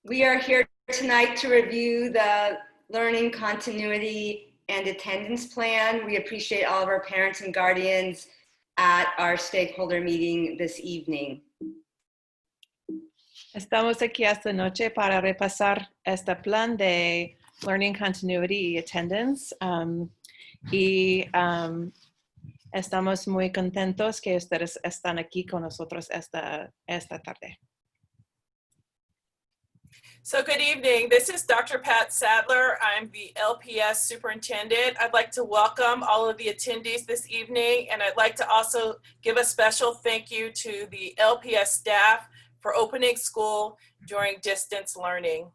We are here tonight to review the learning continuity and attendance plan. We appreciate all of our parents and guardians at our stakeholder meeting this evening. Estamos aquí esta noche para repasar este plan de Learning Continuity y Attendance. Estamos muy contentos que ustedes están aquí con nosotros esta tarde. So good evening. This is Dr. Pat Sadler. I'm the LPS Superintendent. I'd like to welcome all of the attendees this evening, and I'd like to also give a special thank you to the LPS staff for opening school during distance learning.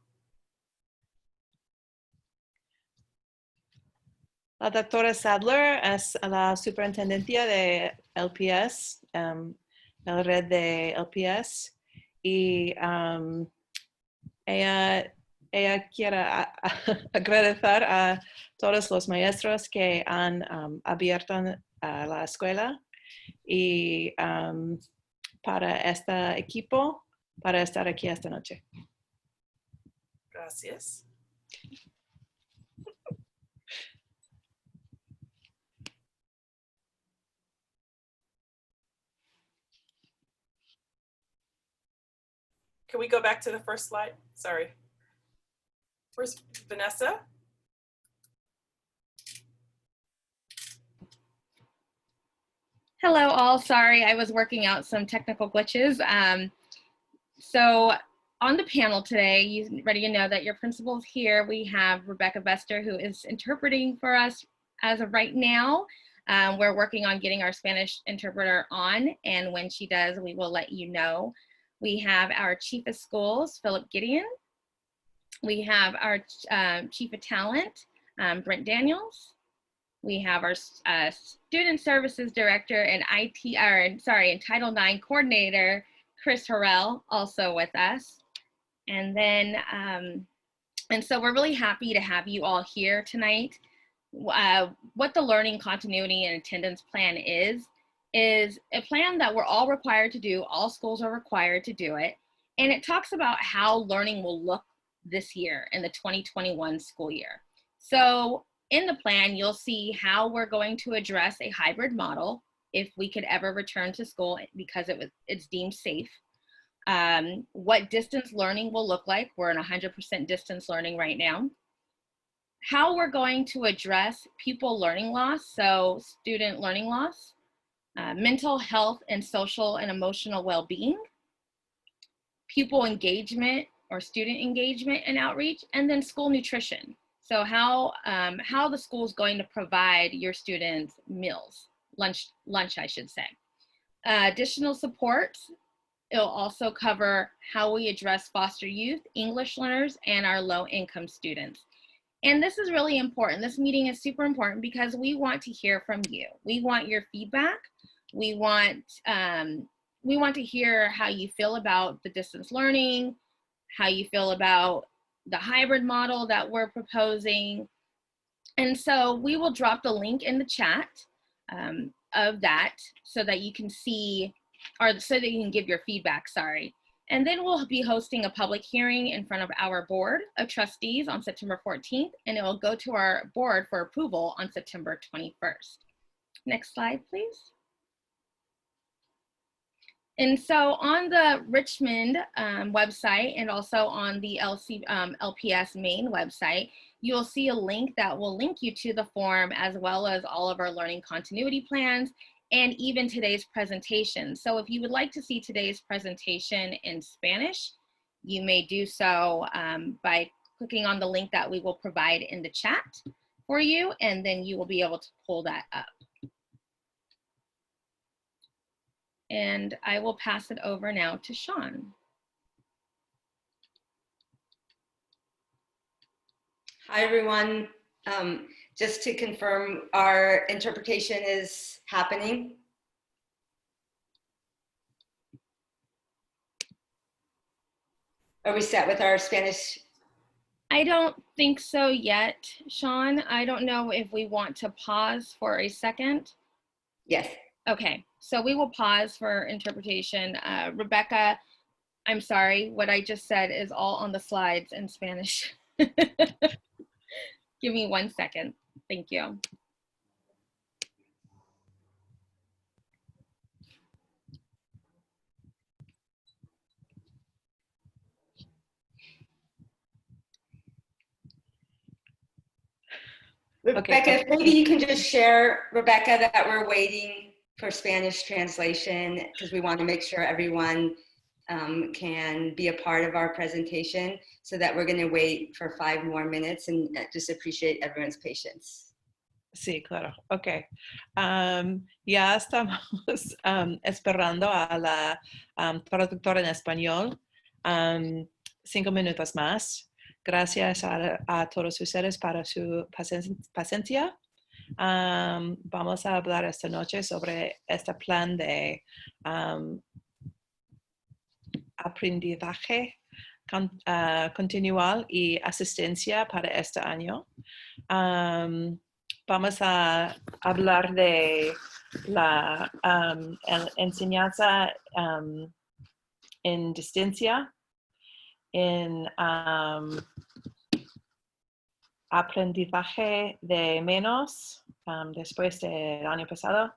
La doctora Sadler es la superintendencia de LPS, la red de LPS, y ella quiere agradecer a todos los maestros que han abierto la escuela y para este equipo, para estar aquí esta noche. Gracias. Can we go back to the first slide? Sorry. Where's Vanessa? Hello all, sorry, I was working out some technical glitches. So on the panel today, you ready to know that your principal's here. We have Rebecca Bester, who is interpreting for us as of right now. We're working on getting our Spanish interpreter on, and when she does, we will let you know. We have our Chief of Schools, Philip Gideon. We have our Chief of Talent, Brent Daniels. We have our Student Services Director and Title IX Coordinator, Chris Harrell, also with us. And then, and so we're really happy to have you all here tonight. What the Learning Continuity and Attendance Plan is a plan that we're all required to do. All schools are required to do it. And it talks about how learning will look this year in the 2021 school year. So in the plan, you'll see how we're going to address a hybrid model if we could ever return to school because it's deemed safe. What distance learning will look like. We're in 100% distance learning right now. How we're going to address pupil learning loss, so student learning loss. Mental health and social and emotional well-being, pupil engagement or student engagement and outreach, and then school nutrition. So how the school is going to provide your students meals, lunch I should say. Additional supports, it'll also cover how we address foster youth, English learners, and our low-income students. And this is really important. This meeting is super important because we want to hear from you. We want your feedback. We want to hear how you feel about the distance learning, how you feel about the hybrid model that we're proposing. And so we will drop the link in the chat of that so that you can see, or so that you can give your feedback, sorry. And then we'll be hosting a public hearing in front of our board of trustees on September 14th, and it will go to our board for approval on September 21st. Next slide, please. And so on the Richmond website and also on the LPS main website, you'll see a link that will link you to the form as well as all of our learning continuity plans and even today's presentation. So if you would like to see today's presentation in Spanish, you may do so by clicking on the link that we will provide in the chat for you, and then you will be able to pull that up. And I will pass it over now to Sean. Hi, everyone. Just to confirm, our interpretation is happening. Are we set with our Spanish? I don't think so yet, Sean. I don't know if we want to pause for a second. Yes. Okay, so we will pause for interpretation. Rebecca, I'm sorry, what I just said is all on the slides in Spanish. Give me 1 second. Thank you. Rebecca, maybe you can just share, Rebecca, that we're waiting for Spanish translation because we want to make sure everyone can be a part of our presentation, so that we're going to wait for 5 more minutes and just appreciate everyone's patience. Sí, claro. Ok. Ya estamos esperando a la traductora en español. 5 minutos más. Gracias a todos ustedes para su paciencia. Vamos a hablar esta noche sobre este plan de aprendizaje continual y asistencia para este año. Vamos a hablar de la enseñanza en distancia, en aprendizaje de menos después del año pasado.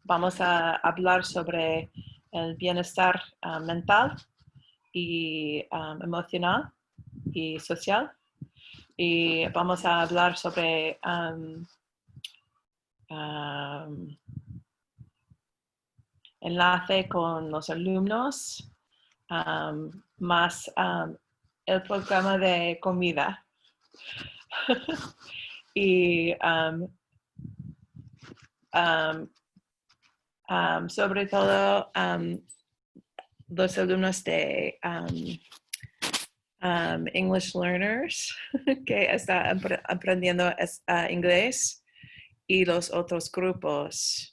Vamos a hablar sobre el bienestar mental y emocional y social. Y vamos a hablar sobre enlace con los alumnos, más el programa de comida. Y sobre todo los alumnos de English learners que están aprendiendo inglés y los otros grupos.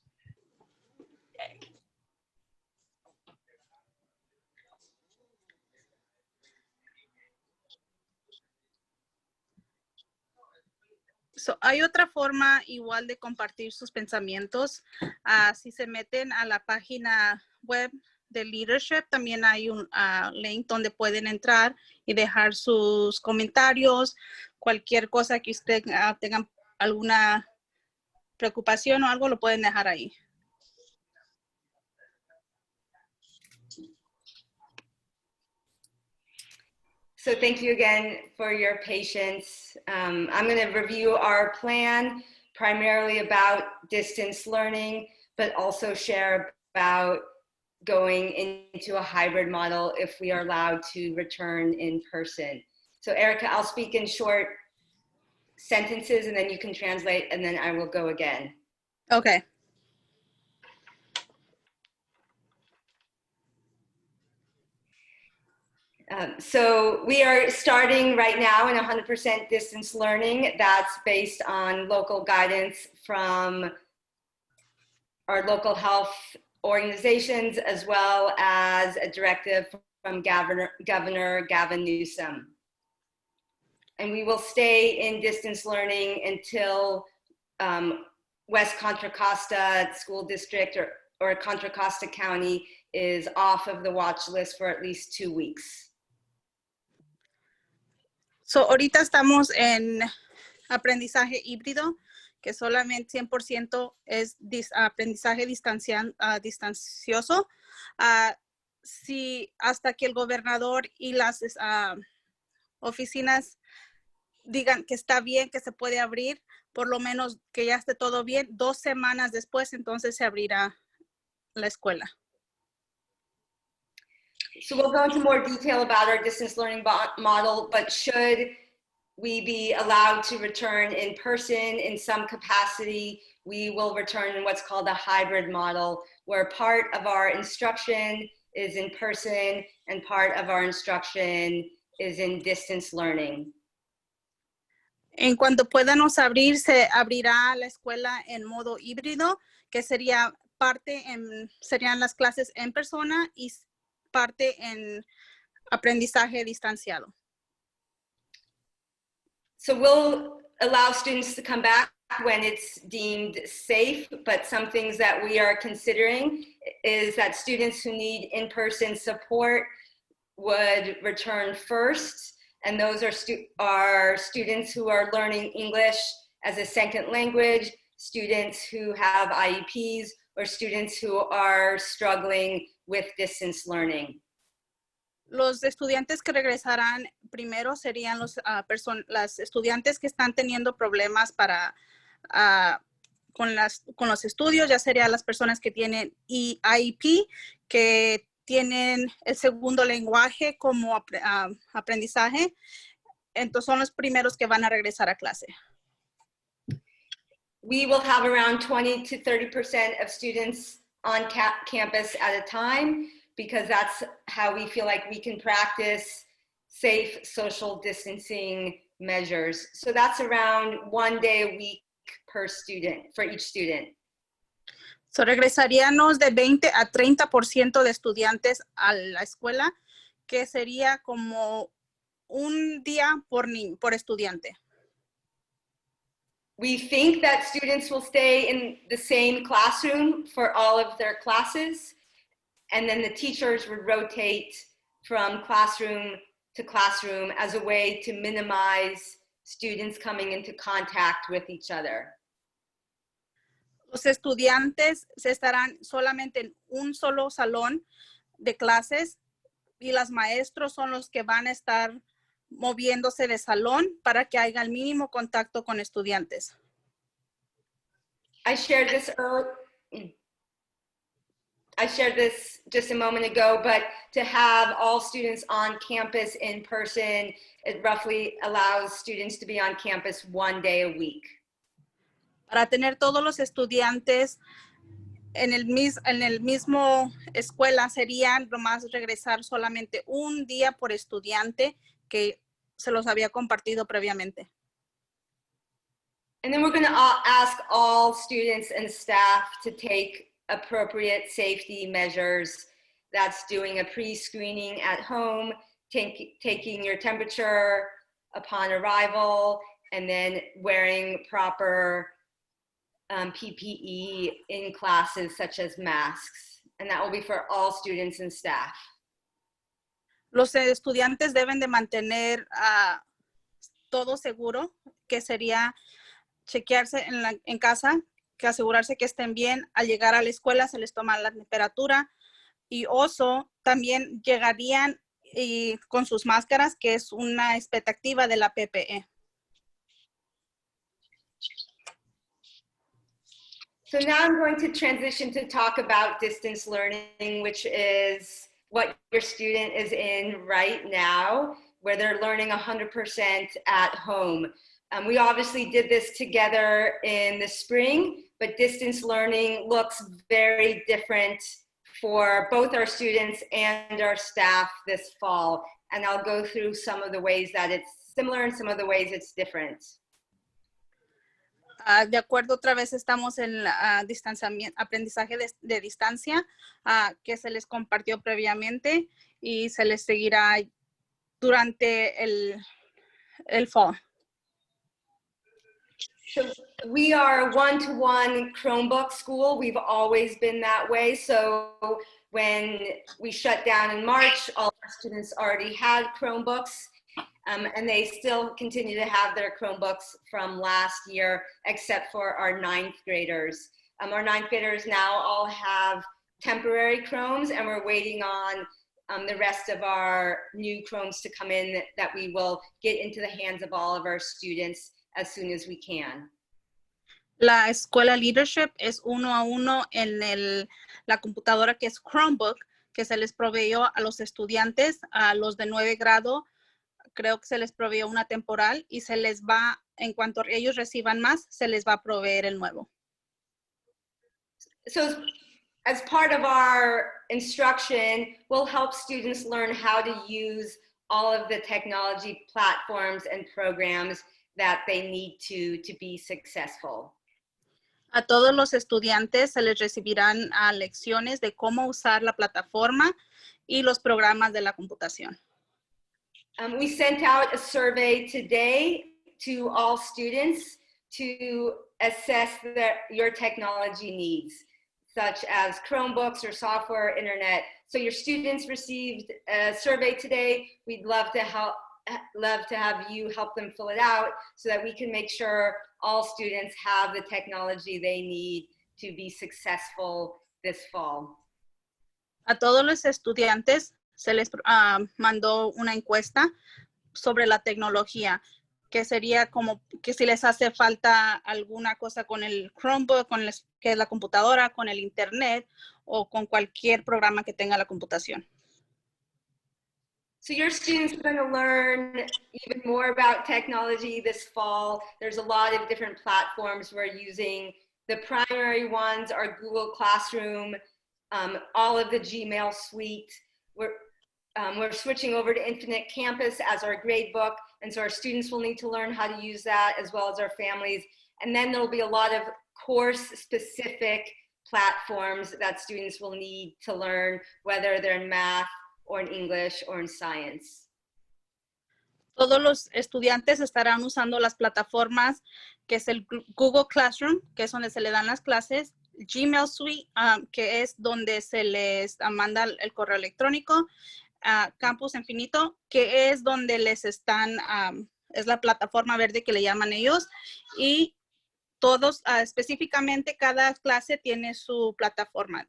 So, hay otra forma igual de compartir sus pensamientos. Si se meten a la página web de Leadership, también hay un link donde pueden entrar y dejar sus comentarios, cualquier cosa que usted tengan alguna preocupación o algo, lo pueden dejar ahí. So thank you again for your patience. I'm going to review our plan primarily about distance learning, but also share about going into a hybrid model if we are allowed to return in person. So Erica, I'll speak in short sentences and then you can translate and then I will go again. Okay. So we are starting right now in 100% distance learning. That's based on local guidance from our local health organizations, as well as a directive from Governor Gavin Newsom. And we will stay in distance learning until West Contra Costa School District or Contra Costa County is off of the watch list for at least 2 weeks. So, ahorita estamos en aprendizaje híbrido, que solamente 100% es aprendizaje distancioso. Si hasta que el gobernador y las oficinas digan que está bien, que se puede abrir, por lo menos que ya esté todo bien, 2 semanas después, entonces se abrirá la escuela. So we'll go into more detail about our distance learning model, but should we be allowed to return in person in some capacity, we will return in what's called a hybrid model, where part of our instruction is in person and part of our instruction is in distance learning. En cuanto podamos abrir, se abrirá la escuela en modo híbrido, que sería serían las clases en persona y parte en aprendizaje distanciado. So we'll allow students to come back when it's deemed safe, but some things that we are considering is that students who need in-person support would return first, and those are students who are learning English as a second language, students who have IEPs, or students who are struggling with distance learning. Los estudiantes que regresarán primero serían las estudiantes que están teniendo problemas con los estudios, ya serían las personas que tienen IEP, que tienen el segundo lenguaje como aprendizaje. Entonces son los primeros que van a regresar a clase. We will have around 20 to 30% of students on campus at a time, because that's how we feel like we can practice safe social distancing measures. So that's around 1 day a week per student, for each student. So regresaríamos de 20 a 30% de estudiantes a la escuela, que sería como un día por estudiante. We think that students will stay in the same classroom for all of their classes, and then the teachers would rotate from classroom to classroom as a way to minimize students coming into contact with each other. Los estudiantes se estarán solamente en un solo salón de clases y los maestros son los que van a estar moviéndose de salón para que haya el mínimo contacto con estudiantes. I shared this just a moment ago, but to have all students on campus in person, it roughly allows students to be on campus 1 day a week. Para tener todos los estudiantes en el mismo escuela serían nomás regresar solamente un día por estudiante, que se los había compartido previamente. And then we're going to ask all students and staff to take appropriate safety measures. That's doing a pre-screening at home, taking your temperature upon arrival, and then wearing proper PPE in classes such as masks. And that will be for all students and staff. Los estudiantes deben de mantener todo seguro, que sería chequearse en casa, que asegurarse que estén bien. Al llegar a la escuela se les toma la temperatura y también llegarían con sus máscaras, que es una expectativa de la PPE. So now I'm going to transition to talk about distance learning, which is what your student is in right now, where they're learning 100% at home. We obviously did this together in the spring, but distance learning looks very different for both our students and our staff this fall. And I'll go through some of the ways that it's similar and some of the ways it's different. De acuerdo, otra vez estamos en aprendizaje de distancia, que se les compartió previamente y se les seguirá durante el fall. So we are one-to-one Chromebook school. We've always been that way. So when we shut down in March, all our students already had Chromebooks. And they still continue to have their Chromebooks from last year, except for our 9th graders. Our 9th graders now all have temporary Chromes, and we're waiting on the rest of our new Chromes to come in that we will get into the hands of all of our students as soon as we can. La escuela Leadership es 1 a 1 en la computadora que es Chromebook, que se les proveyó a los estudiantes, a los de 9 grado. Creo que se les proveyó una temporal y se les va, en cuanto ellos reciban más, se les va a proveer el nuevo. So as part of our instruction, we'll help students learn how to use all of the technology platforms and programs that they need to be successful. A todos los estudiantes se les recibirán lecciones de cómo usar la plataforma y los programas de la computación. We sent out a survey today to all students to assess your technology needs, such as Chromebooks or software, internet. So your students received a survey today. We'd love to have you help them fill it out so that we can make sure all students have the technology they need to be successful this fall. A todos los estudiantes se les mandó una encuesta sobre la tecnología, que sería como que si les hace falta alguna cosa con el Chromebook, que es la computadora, con el internet o con cualquier programa que tenga la computación. So your students are going to learn even more about technology this fall. There's a lot of different platforms we're using. The primary ones are Google Classroom, all of the Gmail suite. We're switching over to Infinite Campus as our grade book, and so our students will need to learn how to use that as well as our families. And then there'll be a lot of course-specific platforms that students will need to learn, whether they're in math or in English or in science. Todos los estudiantes estarán usando las plataformas que es el Google Classroom, que es donde se le dan las clases, Gmail Suite, que es donde se les manda el correo electrónico, Campus Infinito, que es donde les están, es la plataforma verde que le llaman ellos, y todos, específicamente cada clase tiene su plataforma.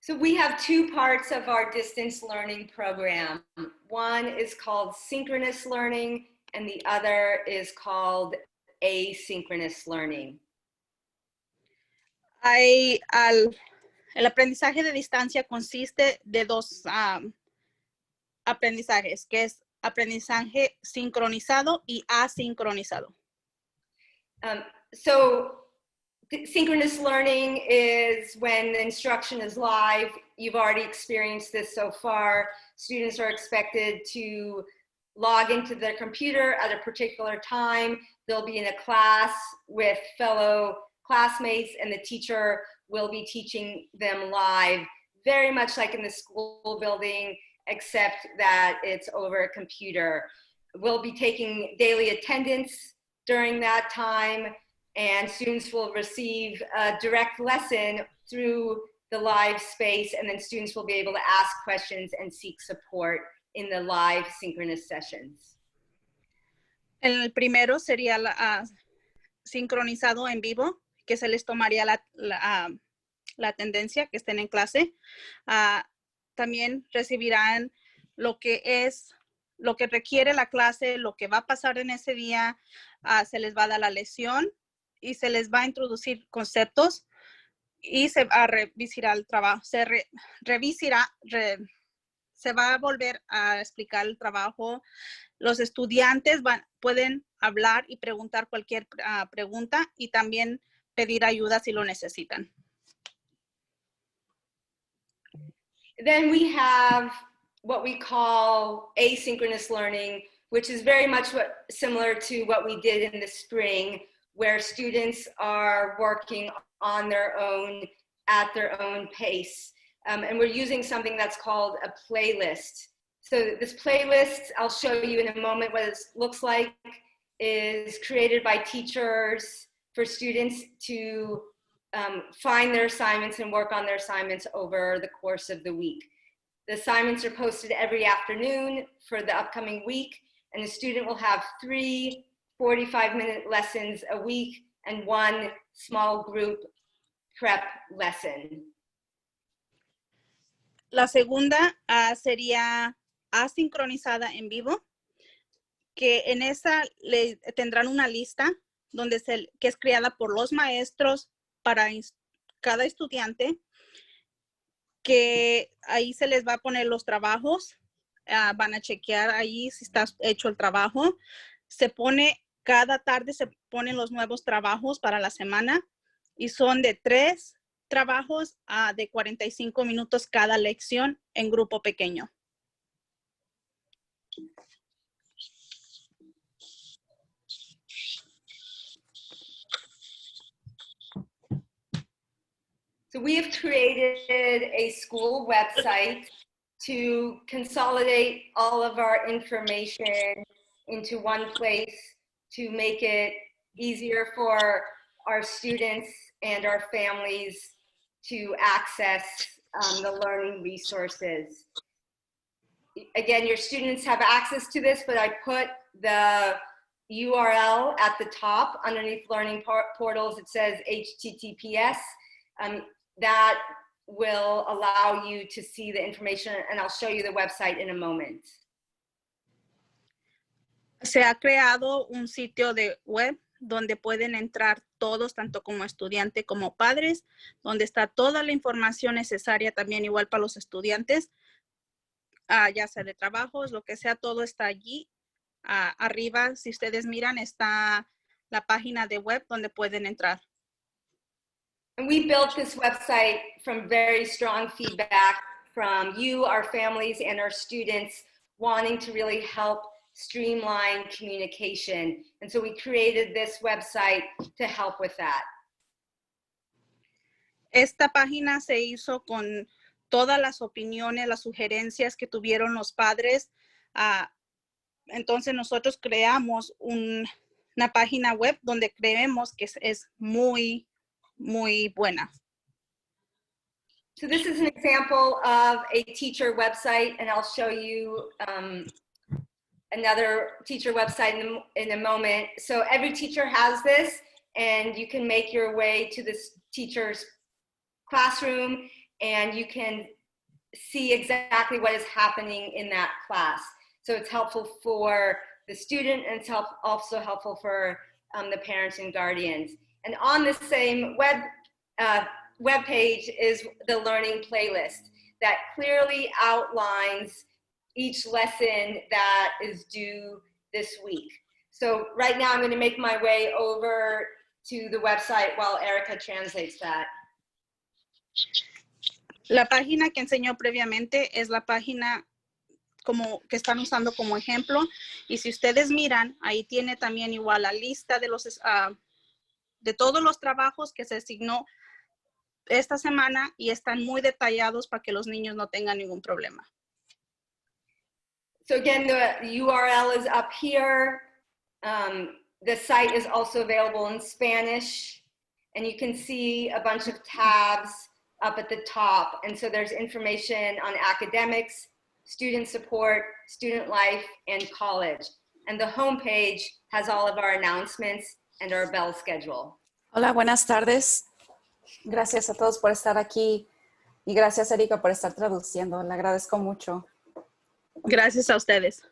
So we have two parts of our distance learning program. One is called Synchronous Learning, and the other is called Asynchronous Learning. El aprendizaje de distancia consiste de dos aprendizajes, que es aprendizaje sincronizado y asincronizado. So synchronous learning is when the instruction is live. You've already experienced this so far. Students are expected to log into their computer at a particular time. They'll be in a class with fellow classmates, and the teacher will be teaching them live, very much like in the school building, except that it's over a computer. We'll be taking daily attendance during that time, and students will receive a direct lesson through the live space, and then students will be able to ask questions and seek support in the live synchronous sessions. El primero sería sincronizado en vivo, que se les tomaría la tendencia que estén en clase. También recibirán lo que requiere la clase, lo que va a pasar en ese día. Se les va a dar la lección y se les va a introducir conceptos y se va a revisar el trabajo. Se va a volver a explicar el trabajo. Los estudiantes pueden hablar y preguntar cualquier pregunta y también pedir ayuda si lo necesitan. Then we have what we call asynchronous learning, which is very much similar to what we did in the spring, where students are working on their own at their own pace. And we're using something that's called a playlist. So this playlist, I'll show you in a moment what it looks like, is created by teachers for students to find their assignments and work on their assignments over the course of the week. The assignments are posted every afternoon for the upcoming week, and the student will have 3 45-minute lessons a week and 1 small group prep lesson. La segunda sería asincronizada en vivo, que en esa tendrán una lista que es creada por los maestros para cada estudiante, que ahí se les va a poner los trabajos, van a chequear ahí si está hecho el trabajo. Cada tarde se ponen los nuevos trabajos para la semana y son de 3 trabajos de 45 minutos cada lección en grupo pequeño. So we have created a school website to consolidate all of our information into one place to make it easier for our students and our families to access the learning resources. Again, your students have access to this, but I put the URL at the top underneath learning portals. It says HTTPS. That will allow you to see the information, and I'll show you the website in a moment. Se ha creado un sitio de web donde pueden entrar todos, tanto como estudiante como padres, donde está toda la información necesaria también igual para los estudiantes, ya sea de trabajos, lo que sea, todo está allí. Arriba, si ustedes miran, está la página de web donde pueden entrar. And we built this website from very strong feedback from you, our families, and our students wanting to really help streamline communication. And so we created this website to help with that. Esta página se hizo con todas las opiniones, las sugerencias que tuvieron los padres. Entonces nosotros creamos una página web donde creemos que es muy buena. So this is an example of a teacher website, and I'll show you another teacher website in a moment. So every teacher has this, and you can make your way to this teacher's classroom, and you can see exactly what is happening in that class. So it's helpful for the student, and it's also helpful for the parents and guardians. And on the same web page is the learning playlist that clearly outlines each lesson that is due this week. So right now I'm going to make my way over to the website while Erica translates that. La página que enseñó previamente es la página como que están usando como ejemplo, y si ustedes miran, ahí tiene también igual la lista de de todos los trabajos que se asignó esta semana, y están muy detallados para que los niños no tengan ningún problema. So again, the URL is up here. The site is also available in Spanish, and you can see a bunch of tabs up at the top. And so there's information on academics, student support, student life, and college. And the homepage has all of our announcements and our bell schedule. Hola, buenas tardes. Gracias a todos por estar aquí y gracias, Erika, por estar traduciendo. Le agradezco mucho. Gracias a ustedes.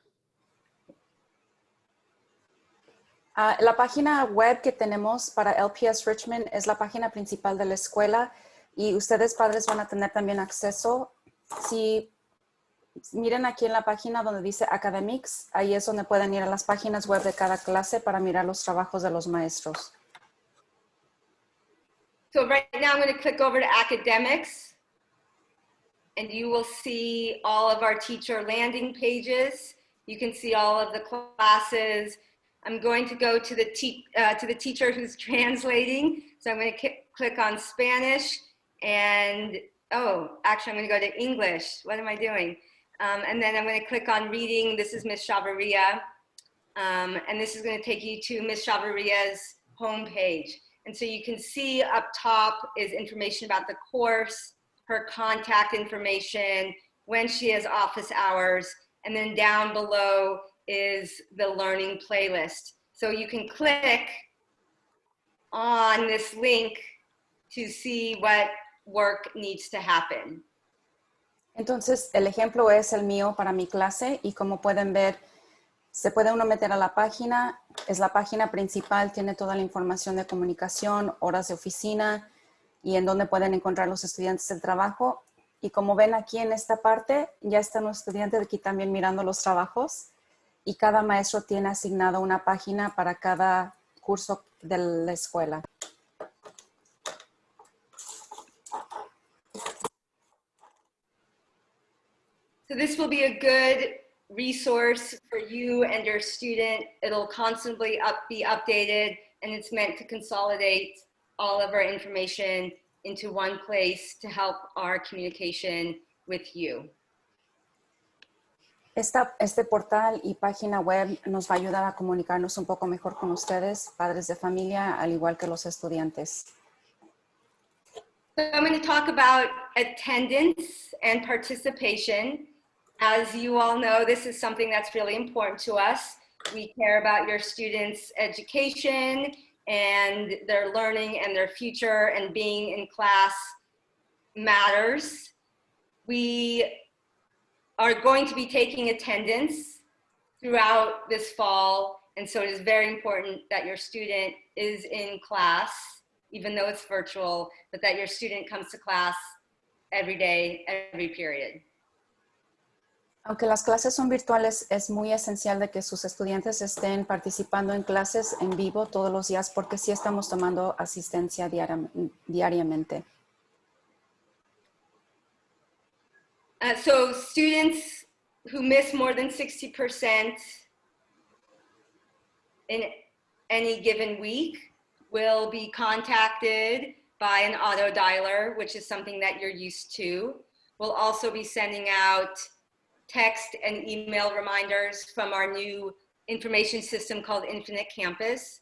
La página web que tenemos para LPS Richmond es la página principal de la escuela y ustedes, padres, van a tener también acceso. Si miren aquí en la página donde dice Academics, ahí es donde pueden ir a las páginas web de cada clase para mirar los trabajos de los maestros. So right now I'm going to click over to academics, and you will see all of our teacher landing pages. You can see all of the classes. I'm going to go to the teacher who's translating. So I'm going to click on Spanish, and actually I'm going to go to English. What am I doing? And then I'm going to click on reading. This is Ms. Chavarria. And this is going to take you to Ms. Chavarria's homepage. And so you can see up top is information about the course, her contact information, when she has office hours, and then down below is the learning playlist. So you can click on this link to see what work needs to happen. Entonces, el ejemplo es el mío para mi clase y como pueden ver, se puede uno meter a la página, es la página principal, tiene toda la información de comunicación, horas de oficina y en donde pueden encontrar los estudiantes el trabajo. Y como ven aquí en esta parte, ya están los estudiantes aquí también mirando los trabajos y cada maestro tiene asignado una página para cada curso de la escuela. So this will be a good resource for you and your student. It'll constantly be updated, and it's meant to consolidate all of our information into one place to help our communication with you. Este portal y página web nos va a ayudar a comunicarnos un poco mejor con ustedes, padres de familia, al igual que los estudiantes. So I'm going to talk about attendance and participation. As you all know, this is something that's really important to us. We care about your students' education and their learning and their future, and being in class matters. We are going to be taking attendance throughout this fall, and so it is very important that your student is in class, even though it's virtual, but that your student comes to class every day, every period. Aunque las clases son virtuales, es muy esencial de que sus estudiantes estén participando en clases en vivo todos los días, porque sí estamos tomando asistencia diariamente. So students who miss more than 60% in any given week will be contacted by an auto dialer, which is something that you're used to. We'll also be sending out text and email reminders from our new information system called Infinite Campus.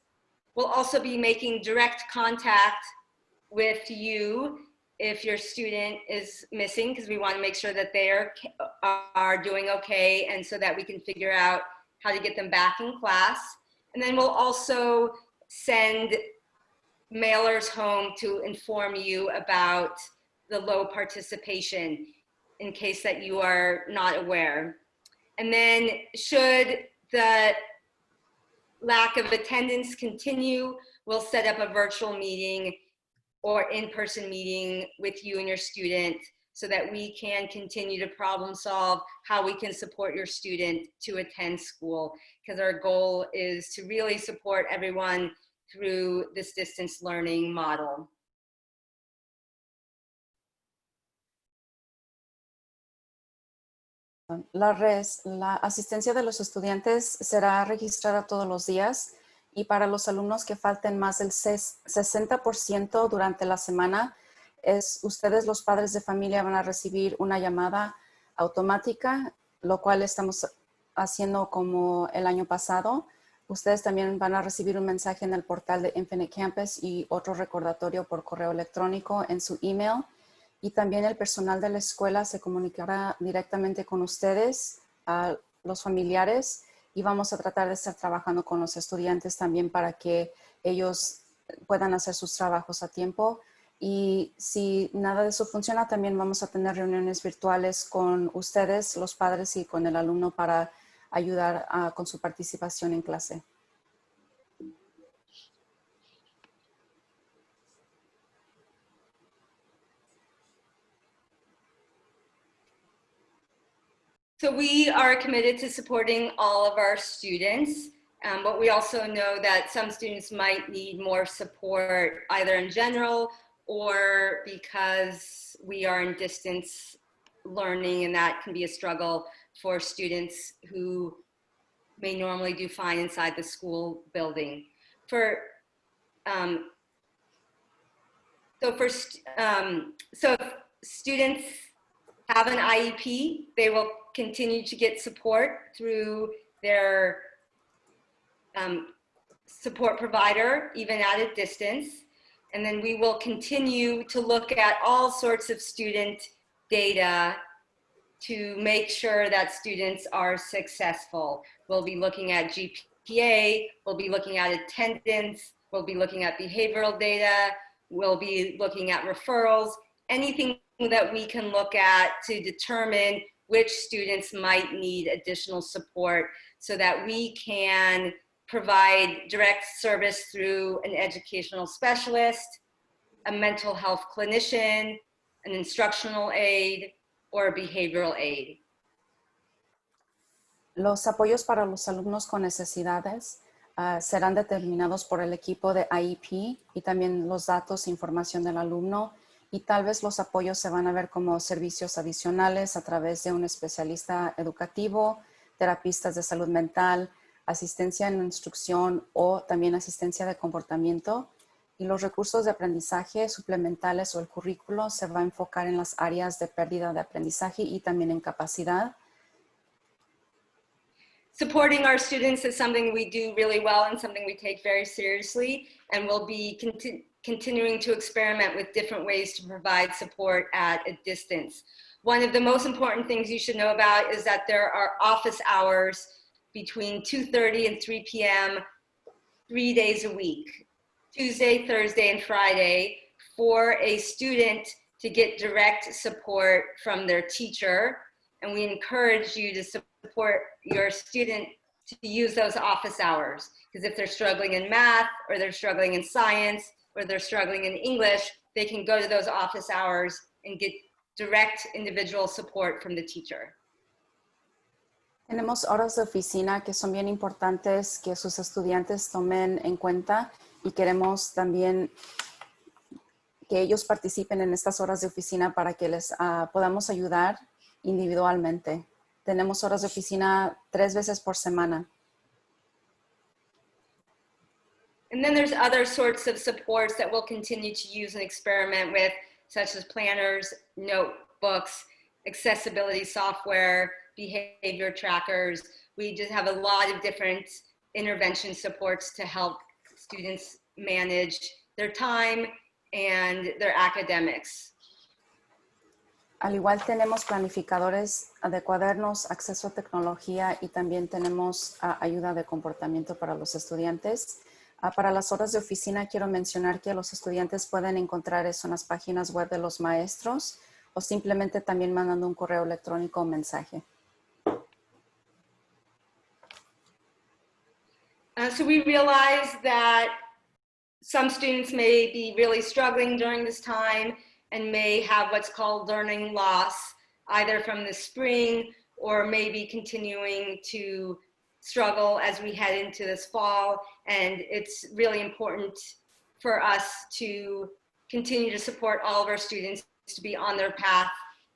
We'll also be making direct contact with you if your student is missing, because we want to make sure that they are doing okay, and so that we can figure out how to get them back in class. And then we'll also send mailers home to inform you about the low participation, in case that you are not aware. And then should the lack of attendance continue, we'll set up a virtual meeting or in-person meeting with you and your student, so that we can continue to problem solve how we can support your student to attend school, because our goal is to really support everyone through this distance learning model. La asistencia de los estudiantes será registrada todos los días, y para los alumnos que falten más del 60% durante la semana, ustedes, los padres de familia, van a recibir una llamada automática, lo cual estamos haciendo como el año pasado. Ustedes también van a recibir un mensaje en el portal de Infinite Campus y otro recordatorio por correo electrónico en su email. Y también el personal de la escuela se comunicará directamente con ustedes, los familiares, y vamos a tratar de estar trabajando con los estudiantes también para que ellos puedan hacer sus trabajos a tiempo. Y si nada de eso funciona, también vamos a tener reuniones virtuales con ustedes, los padres, y con el alumno para ayudar con su participación en clase. So we are committed to supporting all of our students, but we also know that some students might need more support, either in general or because we are in distance learning, and that can be a struggle for students who may normally do fine inside the school building. So if students have an IEP, they will continue to get support through their support provider, even at a distance. And then we will continue to look at all sorts of student data to make sure that students are successful. We'll be looking at GPA, we'll be looking at attendance, we'll be looking at behavioral data, we'll be looking at referrals, anything that we can look at to determine which students might need additional support, so that we can provide direct service through an educational specialist, a mental health clinician, an instructional aide, or a behavioral aide. Los apoyos para los alumnos con necesidades serán determinados por el equipo de IEP, y también los datos e información del alumno, y tal vez los apoyos se van a ver como servicios adicionales a través de un especialista educativo, terapistas de salud mental, asistencia en instrucción o también asistencia de comportamiento. Y los recursos de aprendizaje suplementales o el currículo se va a enfocar en las áreas de pérdida de aprendizaje y también en capacidad. Supporting our students is something we do really well and something we take very seriously, and we'll be continuing to experiment with different ways to provide support at a distance. One of the most important things you should know about is that there are office hours between 2:30 and 3 p.m. 3 days a week, Tuesday, Thursday, and Friday, for a student to get direct support from their teacher. And we encourage you to support your student to use those office hours. Because if they're struggling in math, or they're struggling in science, or they're struggling in English, they can go to those office hours and get direct individual support from the teacher. Tenemos horas de oficina que son bien importantes que sus estudiantes tomen en cuenta y queremos también que ellos participen en estas horas de oficina para que les podamos ayudar individualmente. Tenemos horas de oficina 3 veces por semana. And then there's other sorts of supports that we'll continue to use and experiment with, such as planners, notebooks, accessibility software, behavior trackers. We just have a lot of different intervention supports to help students manage their time and their academics. Al igual tenemos planificadores de cuadernos, acceso a tecnología y también tenemos ayuda de comportamiento para los estudiantes. Para las horas de oficina quiero mencionar que los estudiantes pueden encontrar eso en las páginas web de los maestros o simplemente también mandando un correo electrónico o mensaje. So we realize that some students may be really struggling during this time and may have what's called learning loss, either from the spring or maybe continuing to struggle as we head into this fall. And it's really important for us to continue to support all of our students to be on their path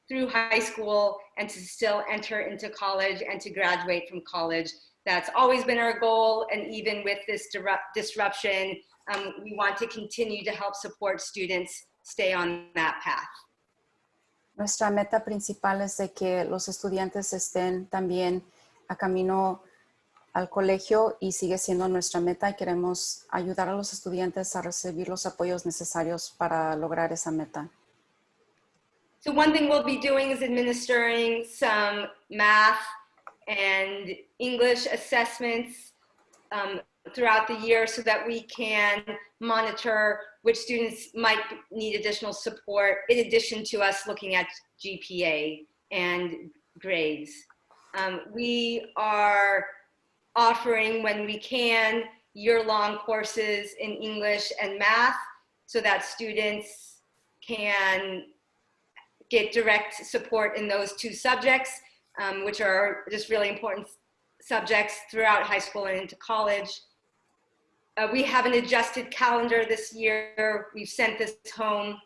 through high school and to still enter into college and to graduate from college. That's always been our goal, and even with this disruption, we want to continue to help support students stay on that path. Nuestra meta principal es de que los estudiantes estén también a camino al colegio y sigue siendo nuestra meta. Queremos ayudar a los estudiantes a recibir los apoyos necesarios para lograr esa meta. So one thing we'll be doing is administering some math and English assessments throughout the year so that we can monitor which students might need additional support in addition to us looking at GPA and grades. We are offering, when we can, year-long courses in English and math so that students can get direct support in those two subjects, which are just really important subjects throughout high school and into college. We have an adjusted calendar this year. We've sent this home,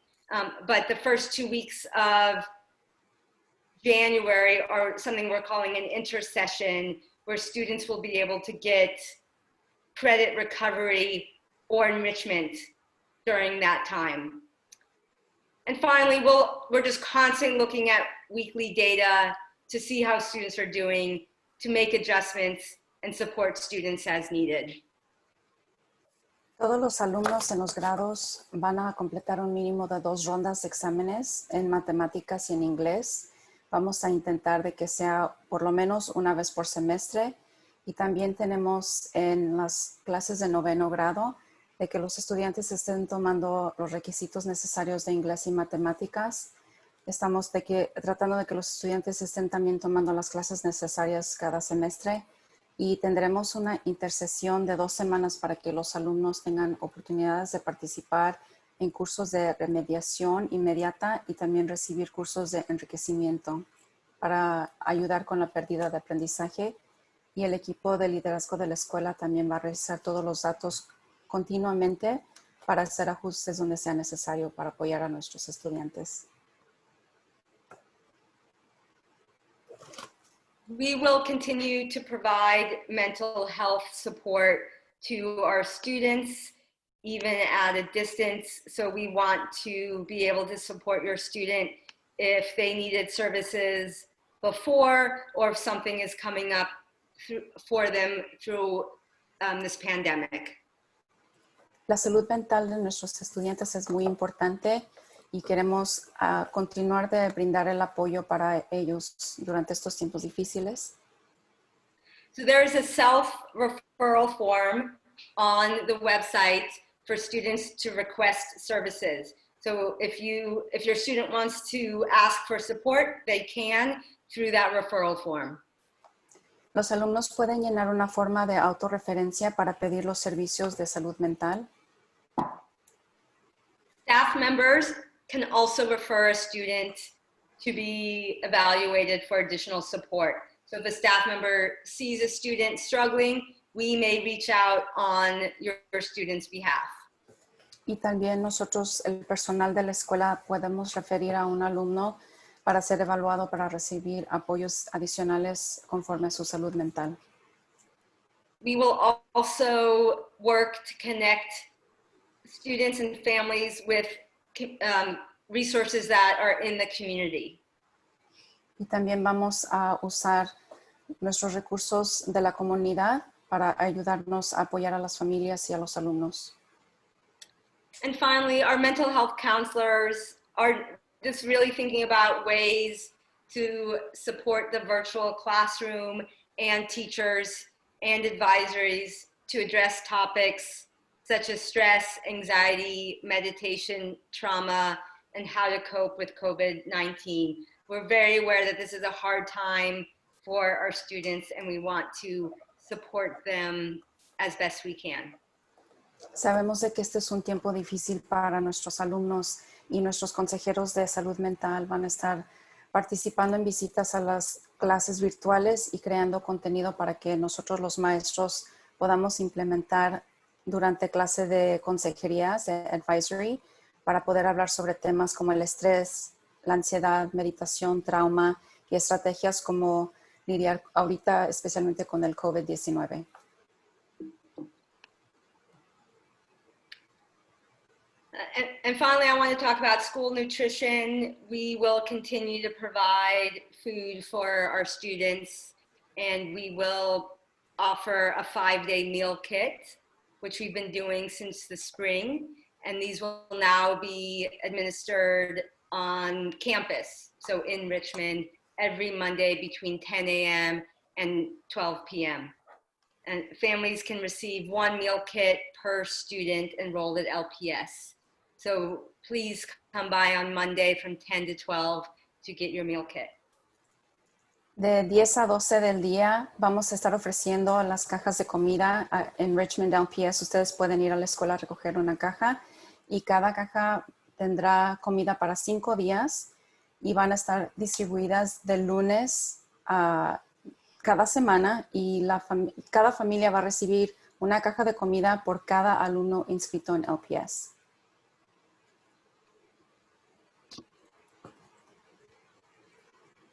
but the first 2 weeks of January are something we're calling an intersession, where students will be able to get credit recovery or enrichment during that time. And finally, we're just constantly looking at weekly data to see how students are doing, to make adjustments and support students as needed. Todos los alumnos en los grados van a completar un mínimo de 2 rondas de exámenes en matemáticas y en inglés. Vamos a intentar de que sea por lo menos una vez por semestre. Y también tenemos en las clases de 9º grado de que los estudiantes estén tomando los requisitos necesarios de inglés y matemáticas. Estamos tratando de que los estudiantes estén también tomando las clases necesarias cada semestre. Y tendremos una intersesión de 2 semanas para que los alumnos tengan oportunidades de participar en cursos de remediación inmediata y también recibir cursos de enriquecimiento para ayudar con la pérdida de aprendizaje. Y el equipo de liderazgo de la escuela también va a revisar todos los datos continuamente para hacer ajustes donde sea necesario para apoyar a nuestros estudiantes. We will continue to provide mental health support to our students, even at a distance. So we want to be able to support your student if they needed services before, or if something is coming up for them through this pandemic. La salud mental de nuestros estudiantes es muy importante y queremos continuar de brindar el apoyo para ellos durante estos tiempos difíciles. So there is a self-referral form on the website for students to request services. So if your student wants to ask for support, they can through that referral form. Los alumnos pueden llenar una forma de autorreferencia para pedir los servicios de salud mental. Staff members can also refer a student to be evaluated for additional support. So if a staff member sees a student struggling, we may reach out on your student's behalf. Y también nosotros, el personal de la escuela, podemos referir a un alumno para ser evaluado para recibir apoyos adicionales conforme a su salud mental. We will also work to connect students and families with resources that are in the community. Y también vamos a usar nuestros recursos de la comunidad para ayudarnos a apoyar a las familias y a los alumnos. And finally, our mental health counselors are just really thinking about ways to support the virtual classroom and teachers and advisories to address topics such as stress, anxiety, meditation, trauma, and how to cope with COVID-19. We're very aware that this is a hard time for our students, and we want to support them as best we can. Sabemos de que este es un tiempo difícil para nuestros alumnos y nuestros consejeros de salud mental van a estar participando en visitas a las clases virtuales y creando contenido para que nosotros los maestros podamos implementar durante clase de consejerías, de advisory, para poder hablar sobre temas como el estrés, la ansiedad, meditación, trauma y estrategias como lidiar ahorita especialmente con el COVID-19. And finally, I want to talk about school nutrition. We will continue to provide food for our students, and we will offer a 5-day meal kit, which we've been doing since the spring. And these will now be administered on campus, so in Richmond, every Monday between 10 a.m. and 12 p.m. And families can receive 1 meal kit per student enrolled at LPS. So please come by on Monday from 10 to 12 to get your meal kit. De 10 a 12 del día vamos a estar ofreciendo las cajas de comida en Richmond LPS. Ustedes pueden ir a la escuela a recoger una caja y cada caja tendrá comida para 5 días y van a estar distribuidas de lunes a cada semana y cada familia va a recibir una caja de comida por cada alumno inscrito en LPS.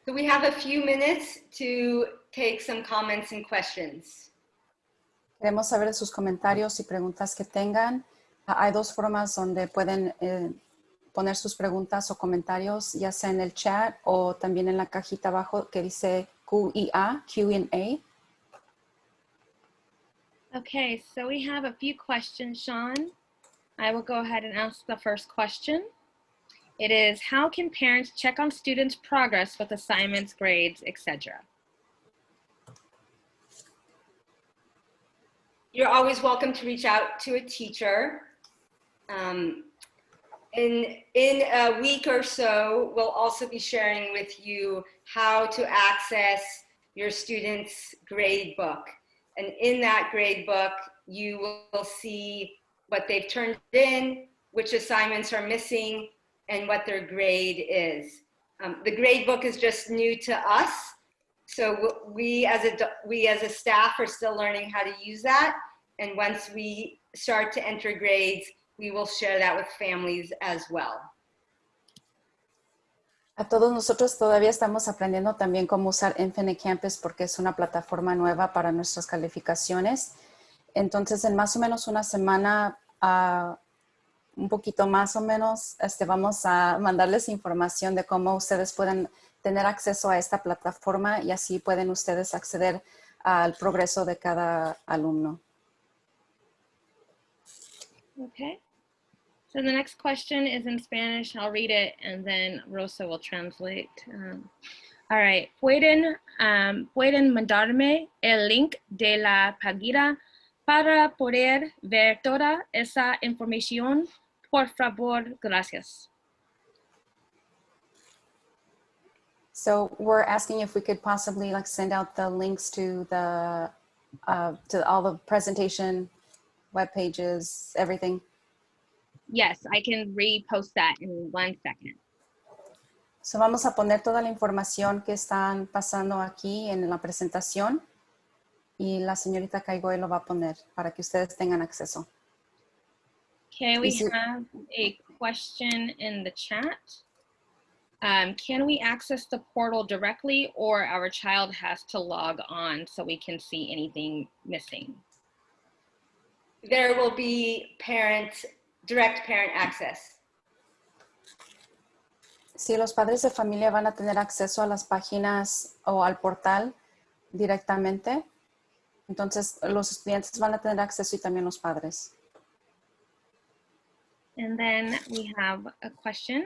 So we have a few minutes to take some comments and questions. Queremos saber sus comentarios y preguntas que tengan. Hay 2 formas donde pueden poner sus preguntas o comentarios, ya sea en el chat o también en la cajita abajo que dice Q&A. Okay, so we have a few questions, Sean. I will go ahead and ask the first question. It is, how can parents check on students' progress with assignments, grades, etc.? You're always welcome to reach out to a teacher. In a week or so, we'll also be sharing with you how to access your students' grade book. And in that grade book, you will see what they've turned in, which assignments are missing, and what their grade is. The grade book is just new to us. So we as a staff are still learning how to use that. And once we start to enter grades, we will share that with families as well. A todos nosotros todavía estamos aprendiendo también cómo usar Infinite Campus porque es una plataforma nueva para nuestras calificaciones. Entonces, en más o menos una semana, un poquito más o menos, vamos a mandarles información de cómo ustedes pueden tener acceso a esta plataforma y así pueden ustedes acceder al progreso de cada alumno. Okay. So the next question is in Spanish. I'll read it and then Rosa will translate. All right. ¿Pueden mandarme el link de la página para poder ver toda esa información? Por favor, gracias. So we're asking if we could possibly like send out the links to the to all the presentation, web pages, everything. Yes, I can repost that in 1 second. So vamos a poner toda la información que están pasando aquí en la presentación y la señorita Caigoe lo va a poner para que ustedes tengan acceso. Okay, we Is it- have a question in the chat. Can we access the portal directly or our child has to log on so we can see anything missing? There will be direct parent access. Sí, los padres de familia van a tener acceso a las páginas o al portal directamente. Entonces, los estudiantes van a tener acceso y también los padres. And then we have a question.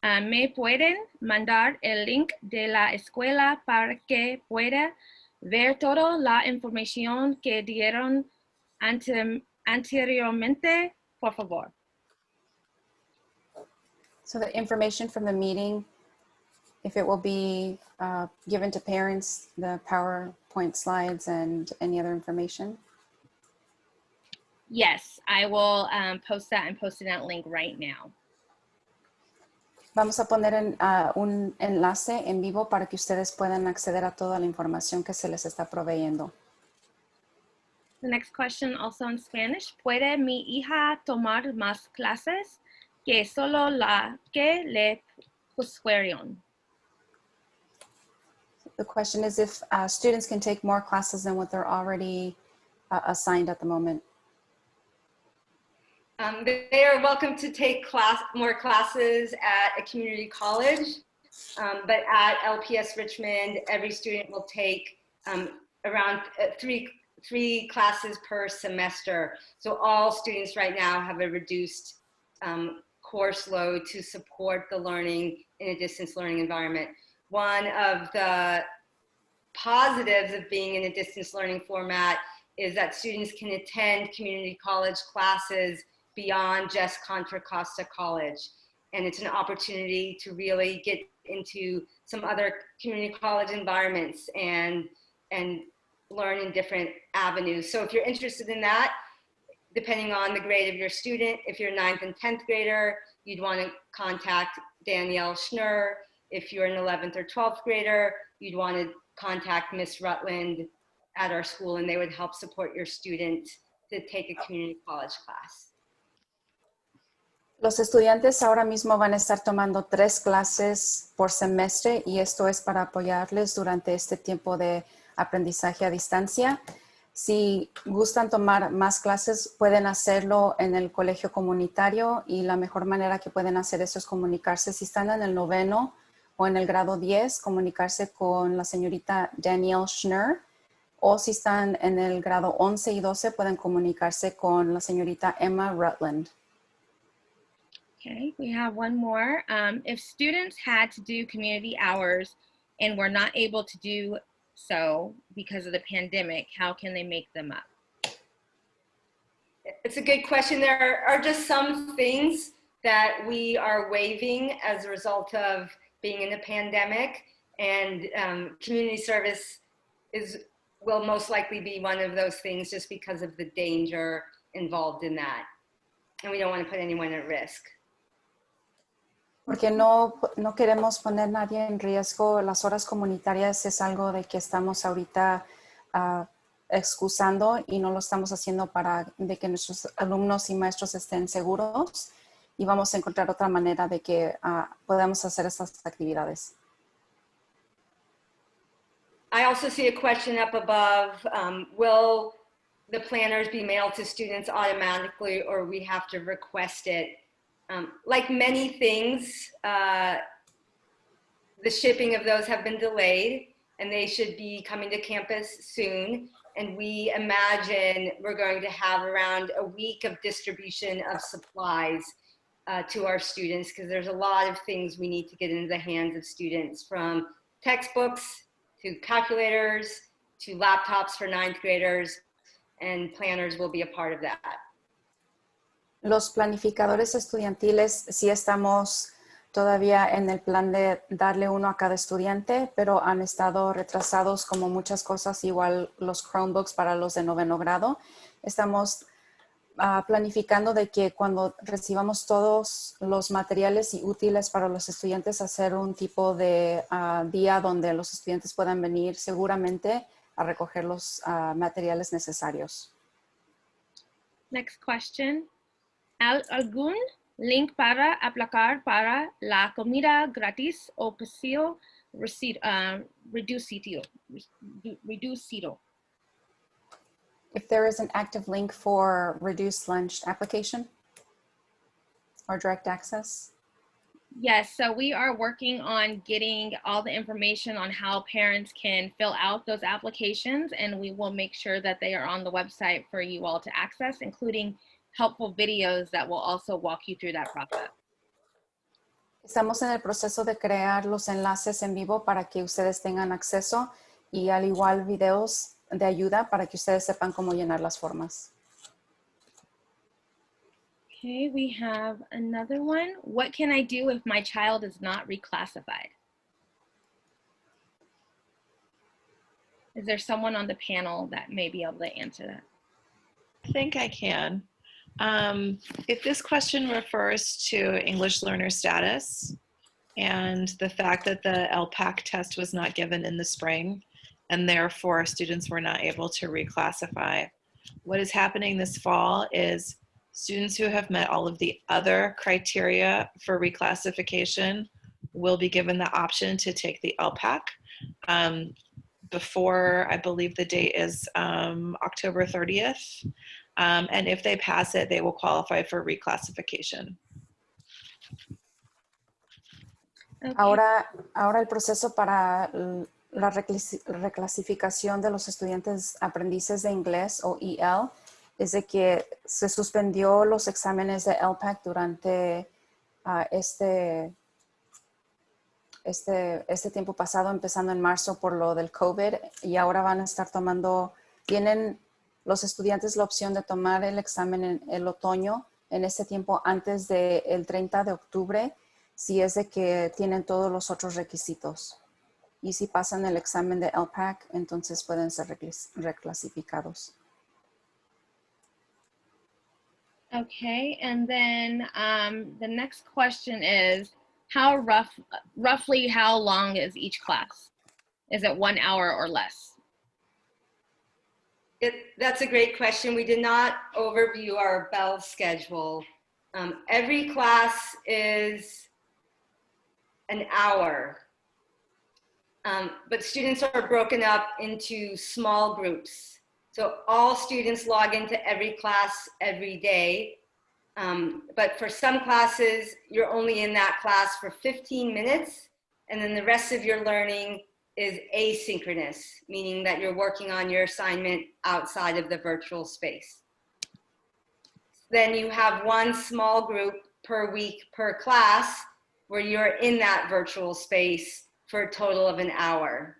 ¿Me pueden mandar el link de la escuela para que pueda ver toda la información que dieron anteriormente, por favor? So the information from the meeting, if it will be given to parents, the PowerPoint slides and any other information. Yes, I will post that and posting that link right now. Vamos a poner un enlace en vivo para que ustedes puedan acceder a toda la información que se les está proveyendo. The next question also in Spanish. ¿Puede mi hija tomar más clases que solo la que le pusieron? The question is if students can take more classes than what they're already assigned at the moment. They are welcome to take more classes at a community college, but at LPS Richmond, every student will take around three classes per semester. So all students right now have a reduced course load to support the learning in a distance learning environment. One of the positives of being in a distance learning format is that students can attend community college classes beyond just Contra Costa College. And it's an opportunity to really get into some other community college environments and learn in different avenues. So if you're interested in that, depending on the grade of your student, if you're a 9th and 10th grader, you'd want to contact Danielle Schnur. If you're an 11th or 12th grader, you'd want to contact Miss Rutland at our school, and they would help support your student to take a community college class. Los estudiantes ahora mismo van a estar tomando 3 clases por semestre y esto es para apoyarles durante este tiempo de aprendizaje a distancia. Si gustan tomar más clases, pueden hacerlo en el colegio comunitario y la mejor manera que pueden hacer eso es comunicarse. Si están en el 9º o en el grado 10, comunicarse con la señorita Danielle Schnur, o si están en el grado 11 y 12, pueden comunicarse con la señorita Emma Rutland. Okay, we have one more. If students had to do community hours and were not able to do so because of the pandemic, how can they make them up? It's a good question. There are just some things that we are waiving as a result of being in a pandemic, and community service will most likely be one of those things just because of the danger involved in that. And we don't want to put anyone at risk. Porque no queremos poner nadie en riesgo. Las horas comunitarias es algo de que estamos ahorita excusando y no lo estamos haciendo de que nuestros alumnos y maestros estén seguros, y vamos a encontrar otra manera de que podamos hacer estas actividades. I also see a question up above. Will the planners be mailed to students automatically, or we have to request it? Like many things, the shipping of those have been delayed, and they should be coming to campus soon. And we imagine we're going to have around a week of distribution of supplies to our students, because there's a lot of things we need to get into the hands of students, from textbooks to calculators to laptops for 9th graders, and planners will be a part of that. Los planificadores estudiantiles sí estamos todavía en el plan de darle uno a cada estudiante, pero han estado retrasados como muchas cosas, igual los Chromebooks para los de 9º grado. Estamos planificando de que cuando recibamos todos los materiales y útiles para los estudiantes, hacer un tipo de día donde los estudiantes puedan venir seguramente a recoger los materiales necesarios. Next question. ¿Algún link para aplicar para la comida gratis o precio reducido? If there is an active link for reduced lunch application or direct access? Yes, so we are working on getting all the information on how parents can fill out those applications, and we will make sure that they are on the website for you all to access, including helpful videos that will also walk you through that process. Estamos en el proceso de crear los enlaces en vivo para que ustedes tengan acceso, y al igual videos de ayuda para que ustedes sepan cómo llenar las formas. Okay, we have another one. What can I do if my child is not reclassified? Is there someone on the panel that may be able to answer that? I think I can. If this question refers to English learner status and the fact that the LPAC test was not given in the spring, and therefore students were not able to reclassify, what is happening this fall is students who have met all of the other criteria for reclassification will be given the option to take the LPAC before, I believe the date is October 30th. And if they pass it, they will qualify for reclassification. Okay. Ahora el proceso para la reclasificación de los estudiantes aprendices de inglés o EL es de que se suspendió los exámenes de LPAC durante este tiempo pasado, empezando en marzo por lo del COVID, y ahora van a estar tienen los estudiantes la opción de tomar el examen en el otoño en este tiempo antes del 30 de octubre, si es de que tienen todos los otros requisitos. Y si pasan el examen de LPAC, entonces pueden ser reclasificados. Okay, and then the next question is, roughly how long is each class? Is it 1 hour or less? That's a great question. We did not overview our bell schedule. Every class is an hour, but students are broken up into small groups. So all students log into every class every day. But for some classes, you're only in that class for 15 minutes, and then the rest of your learning is asynchronous, meaning that you're working on your assignment outside of the virtual space. Then you have one small group per week per class where you're in that virtual space for a total of an hour.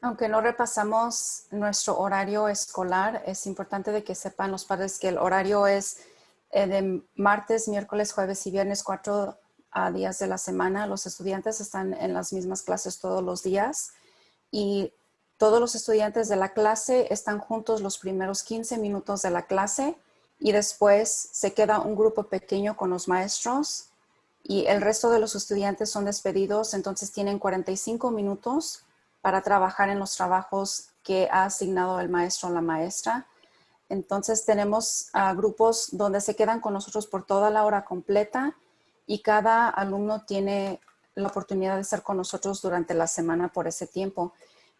Aunque no repasamos nuestro horario escolar, es importante de que sepan los padres que el horario es de martes, miércoles, jueves y viernes, 4 días de la semana. Los estudiantes están en las mismas clases todos los días, y todos los estudiantes de la clase están juntos los primeros 15 minutos de la clase, y después se queda un grupo pequeño con los maestros, y el resto de los estudiantes son despedidos. Entonces tienen 45 minutos para trabajar en los trabajos que ha asignado el maestro o la maestra. Entonces tenemos grupos donde se quedan con nosotros por toda la hora completa, y cada alumno tiene la oportunidad de estar con nosotros durante la semana por ese tiempo.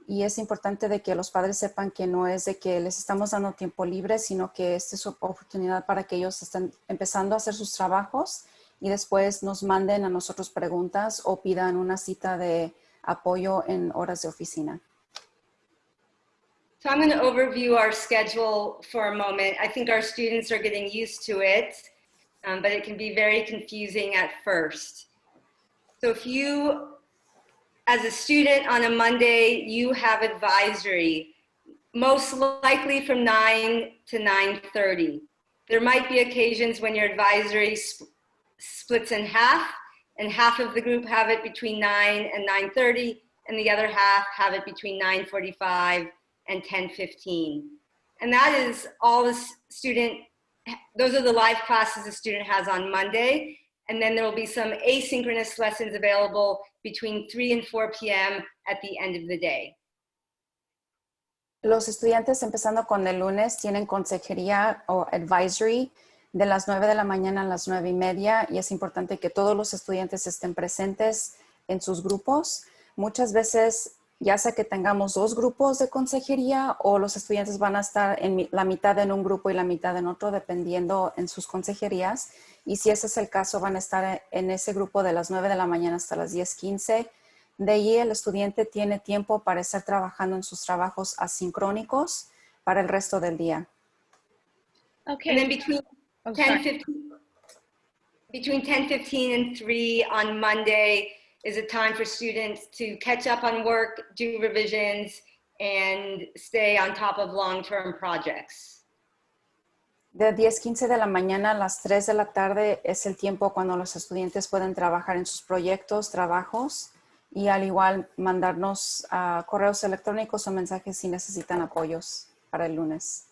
Y es importante de que los padres sepan que no es de que les estamos dando tiempo libre, sino que esta es su oportunidad para que ellos estén empezando a hacer sus trabajos y después nos manden a nosotros preguntas o pidan una cita de apoyo en horas de oficina. So I'm going to overview our schedule for a moment. I think our students are getting used to it, but it can be very confusing at first. So if you, as a student on a Monday, you have advisory, most likely from 9 to 9:30. There might be occasions when your advisory splits in half, and half of the group have it between 9 and 9:30, and the other half have it between 9:45 and 10:15. And that is all the student, those are the live classes the student has on Monday. And then there will be some asynchronous lessons available between 3 and 4 p.m. at the end of the day. Los estudiantes, empezando con el lunes, tienen consejería o advisory de las 9 de la mañana a las 9:30, y es importante que todos los estudiantes estén presentes en sus grupos. Muchas veces, ya sea que tengamos 2 grupos de consejería o los estudiantes van a estar en la mitad en un grupo y la mitad en otro, dependiendo en sus consejerías. Y si ese es el caso, van a estar en ese grupo de las 9 de la mañana hasta las 10:15. De ahí el estudiante tiene tiempo para estar trabajando en sus trabajos asincrónicos para el resto del día. Okay. And then between 10:15 and 3 on Monday is a time for students to catch up on work, do revisions, and stay on top of long-term projects. De 10:15 de la mañana a las 3 de la tarde es el tiempo cuando los estudiantes pueden trabajar en sus proyectos, trabajos, y al igual mandarnos correos electrónicos o mensajes si necesitan apoyos para el lunes.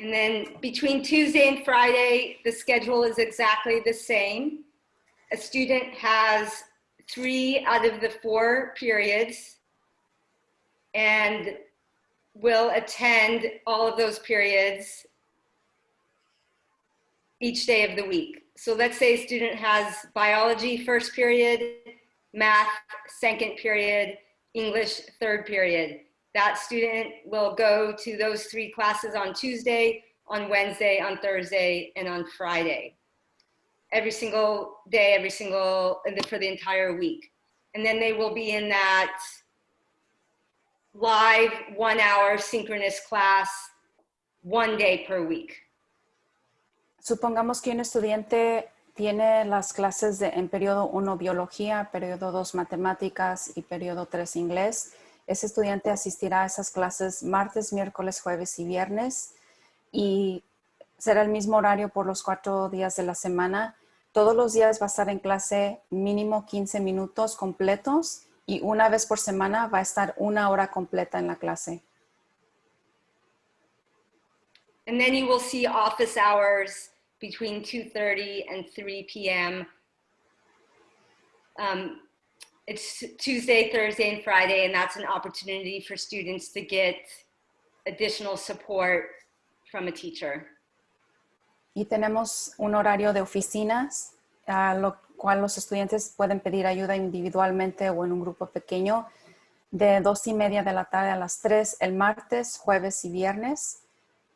And then between Tuesday and Friday, the schedule is exactly the same. A student has 3 out of the 4 periods and will attend all of those periods each day of the week. So let's say a student has biology first period, math second period, English third period. That student will go to those 3 classes on Tuesday, on Wednesday, on Thursday, and on Friday. Every single day, for the entire week. And then they will be in that live 1-hour synchronous class 1 day per week. Supongamos que un estudiante tiene las clases en periodo 1 biología, periodo 2 matemáticas y periodo 3 inglés. Ese estudiante asistirá a esas clases martes, miércoles, jueves y viernes, y será el mismo horario por los 4 días de la semana. Todos los días va a estar en clase mínimo 15 minutos completos, y una vez por semana va a estar 1 hora completa en la clase. And then you will see office hours between 2:30 and 3 p.m. It's Tuesday, Thursday, and Friday, and that's an opportunity for students to get additional support from a teacher. Y tenemos un horario de oficinas, a lo cual los estudiantes pueden pedir ayuda individualmente o en un grupo pequeño, de 2:30 de la tarde a las 3 el martes, jueves y viernes.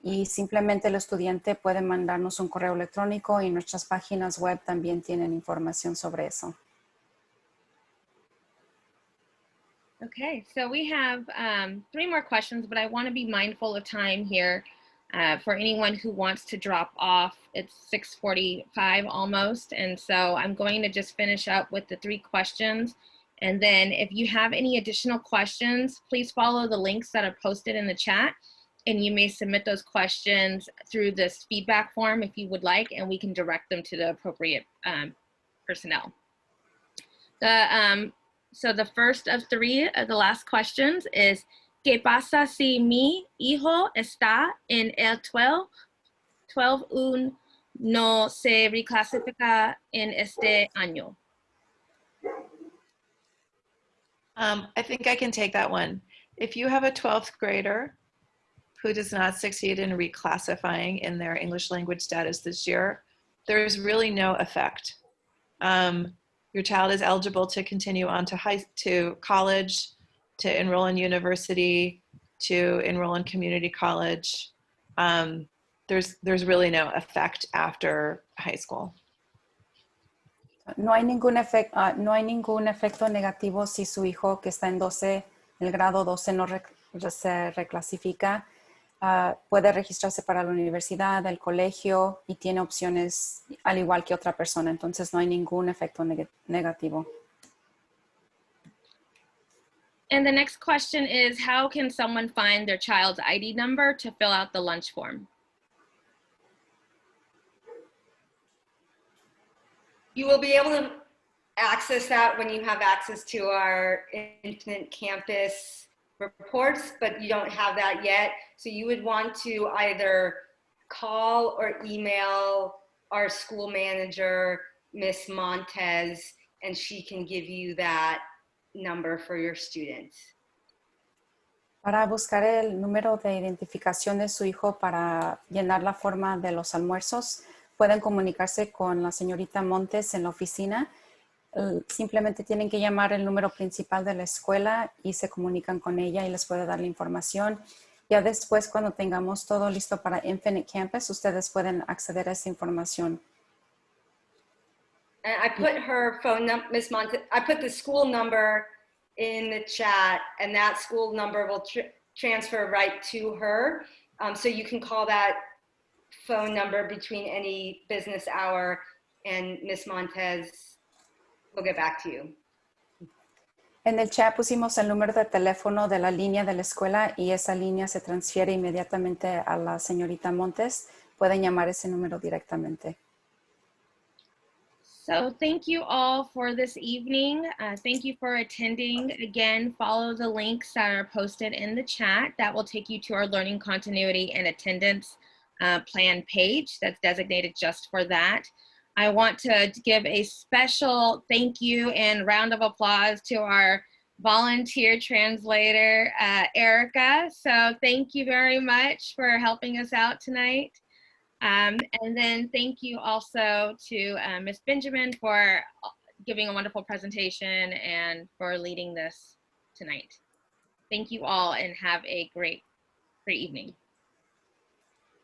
Y simplemente el estudiante puede mandarnos un correo electrónico, y nuestras páginas web también tienen información sobre eso. Okay, so we have 3 more questions, but I want to be mindful of time here for anyone who wants to drop off. It's 6:45 almost, and so I'm going to just finish up with the 3 questions. And then if you have any additional questions, please follow the links that are posted in the chat, and you may submit those questions through this feedback form if you would like, and we can direct them to the appropriate personnel. So the first of 3 of the last questions is, ¿Qué pasa si mi hijo está en el 12-1 no se reclasifica en este año? I think I can take that one. If you have a 12th grader who does not succeed in reclassifying in their English language status this year, there's really no effect. Your child is eligible to continue on to college, to enroll in university, to enroll in community college. There's really no effect after high school. No hay ningún efecto negativo si su hijo que está en 12, el grado 12 no se reclasifica. Puede registrarse para la universidad, el colegio y tiene opciones al igual que otra persona. Entonces no hay ningún efecto negativo. And the next question is, how can someone find their child's ID number to fill out the lunch form? You will be able to access that when you have access to our Infinite Campus reports, but you don't have that yet. So you would want to either call or email our school manager, Miss Montez, and she can give you that number for your students. Para buscar el número de identificación de su hijo para llenar la forma de los almuerzos, pueden comunicarse con la señorita Montes en la oficina. Simplemente tienen que llamar el número principal de la escuela y se comunican con ella y les puede dar la información. Ya después, cuando tengamos todo listo para Infinite Campus, ustedes pueden acceder a esa información. And I put her phone number, Miss Montez, I put the school number in the chat, and that school number will transfer right to her. So you can call that phone number between any business hour, and Miss Montez will get back to you. En el chat pusimos el número de teléfono de la línea de la escuela y esa línea se transfiere inmediatamente a la señorita Montes. Pueden llamar ese número directamente. So thank you all for this evening. Thank you for attending. Again, follow the links that are posted in the chat. That will take you to our learning continuity and attendance plan page that's designated just for that. I want to give a special thank you and round of applause to our volunteer translator, Erica. So thank you very much for helping us out tonight. And then thank you also to Ms. Benjamin for giving a wonderful presentation and for leading this tonight. Thank you all and have a great evening.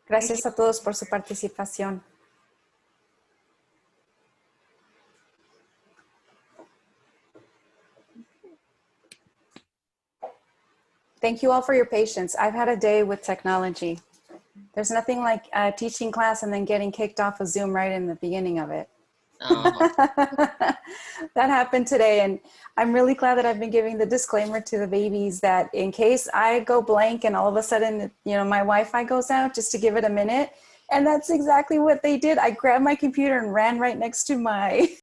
Gracias a todos por su participación. Thank you all for your patience. I've had a day with technology. There's nothing like teaching class and then getting kicked off of Zoom right in the beginning of it. Oh. That happened today, and I'm really glad that I've been giving the disclaimer to the babies that in case I go blank and all of a sudden, you know, my Wi-Fi goes out, just to give it a minute. And that's exactly what they did. I grabbed my computer and ran right next to my